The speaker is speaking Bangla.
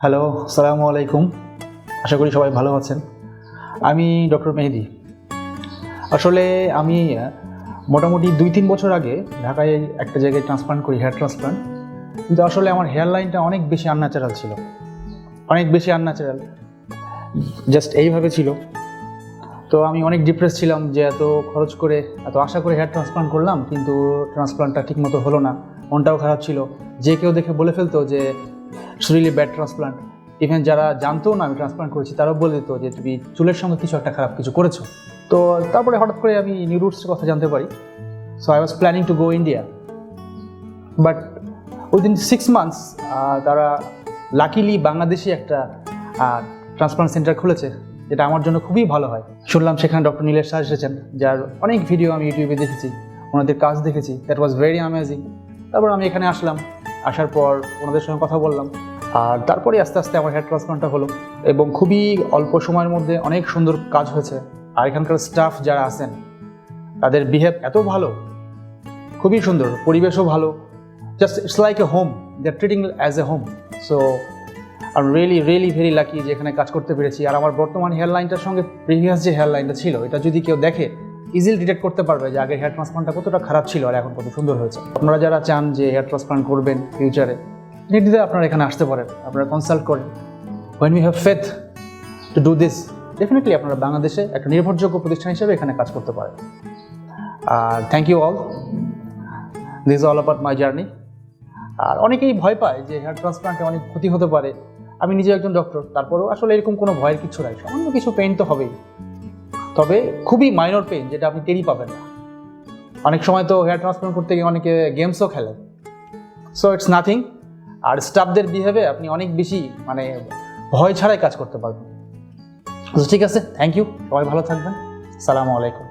হ্যালো, আসসালামু আলাইকুম। আশা করি সবাই ভালো আছেন। আমি ডক্টর মেহেদি। আসলে আমি মোটামুটি 2-3 বছর আগে ঢাকায় একটা জায়গায় ট্রান্সপ্লান্ট করি, হেয়ার ট্রান্সপ্লান্ট। কিন্তু আসলে আমার হেয়ার লাইনটা অনেক বেশি আনন্যাচারাল ছিল, অনেক বেশি আনন্যাচারাল, জাস্ট এইভাবে ছিল। তো আমি অনেক ডিপ্রেস ছিলাম যে এত খরচ করে, এত আশা করে হেয়ার ট্রান্সপ্লান্ট করলাম, কিন্তু ট্রান্সপ্লান্টটা ঠিকমতো হলো না। মনটাও খারাপ ছিল। যে কেউ দেখে বলে ফেলতো যে রিয়েলি ব্যাড ট্রান্সপ্লান্ট। ইভেন যারা জানতো না আমি ট্রান্সপ্লান্ট করেছি তারাও বলে দিত যে তুমি চুলের সঙ্গে কিছু একটা খারাপ কিছু করেছো। তো তারপরে হঠাৎ করে আমি নিউ রুটসের কথা জানতে পারি। So I was planning to go India, but within 6 months তারা লাকিলি বাংলাদেশে একটা ট্রান্সপ্লান্ট সেন্টার খুলেছে, যেটা আমার জন্য খুবই ভালো হয়। শুনলাম সেখানে ডক্টর নীলেশ স্যার এসেছেন, যার অনেক ভিডিও আমি ইউটিউবে দেখেছি, ওনাদের কাজ দেখেছি। That was very amazing. তারপর আমি এখানে আসলাম, আসার পর ওনাদের সঙ্গে কথা বললাম, আর তারপরে আস্তে আস্তে আমার হেয়ার ট্রান্সপ্লান্টটা হলো এবং খুবই অল্প সময়ের মধ্যে অনেক সুন্দর কাজ হয়েছে। আর এখানকার স্টাফ যারা আছেন তাদের বিহেভ এত ভালো, খুবই সুন্দর, পরিবেশও ভালো। Just it's like a home, they are treating as a home. So I am really very lucky যে এখানে কাজ করতে পেরেছি। আর আমার বর্তমান হেয়ার লাইনটার সঙ্গে প্রিভিয়াস যে হেয়ার লাইনটা ছিল, এটা যদি কেউ দেখে ইজিলি ডিটেক্ট করতে পারবে যে আগের হেয়ার ট্রান্সপ্লান্টটা কতটা খারাপ ছিল আর এখন কত সুন্দর হয়েছে। আপনারা যারা চান যে হেয়ার ট্রান্সপ্লান্ট করবেন ফিউচারে, নির্দ্বিধায় আপনারা এখানে আসতে পারেন, আপনারা কনসাল্ট করেন। When we have faith to do this, definitely আপনারা বাংলাদেশে একটা নির্ভরযোগ্য প্রতিষ্ঠান হিসেবে এখানে কাজ করতে পারেন। আর thank you all, this is all about my journey. আর অনেকেই ভয় পায় যে হেয়ার ট্রান্সপ্লান্টে অনেক ক্ষতি হতে পারে। আমি নিজে একজন ডক্টর, তারপরেও আসলে এরকম কোনো ভয়ের কিছু নাই। সামান্য কিছু পেইন তো হবেই, তবে খুবই মাইনর পেইন, যেটা আপনি টেরই পাবেন না। অনেক সময় তো হেয়ার ট্রান্সপ্লান্ট করতে গিয়ে অনেকে গেমসও খেলে। So it's nothing. আর স্টাফদের বিহেভে আপনি অনেক বেশি ভয় ছাড়াই কাজ করতে পারবেন। ঠিক আছে, থ্যাংক ইউ, সবাই ভালো থাকবেন। আসসালামু আলাইকুম।